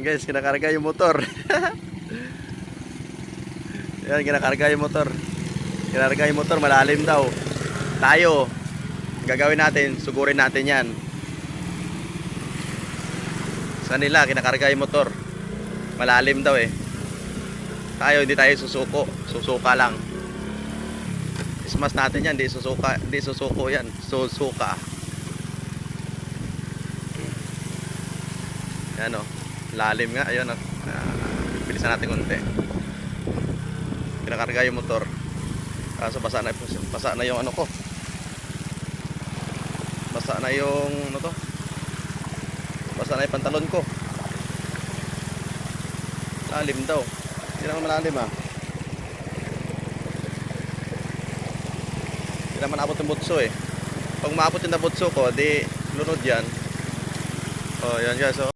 guys, kinakarga yung motor. Yan, kinakarga yung motor. Kinakarga yung motor, malalim daw. Tayo, gagawin natin, sugurin natin yan. Sa nila, kinakarga yung motor. Malalim daw eh. Tayo, hindi tayo susuko. Susuka lang. Ismas natin yan, hindi susuka. Hindi susuko yan. Susuka. Yan o. Lalim nga. Ayun o. Bilisan natin konti. Kinakarga yung motor. Kaso basa na yung ano ko. Basa na yung ano to. Basa na yung pantalon ko. Lalim daw. Hindi naman malalim ah. Hindi naman abot yung butso eh. Pag maabot yung nabutso ko, di lunod yan. Oh, yan guys. Oh.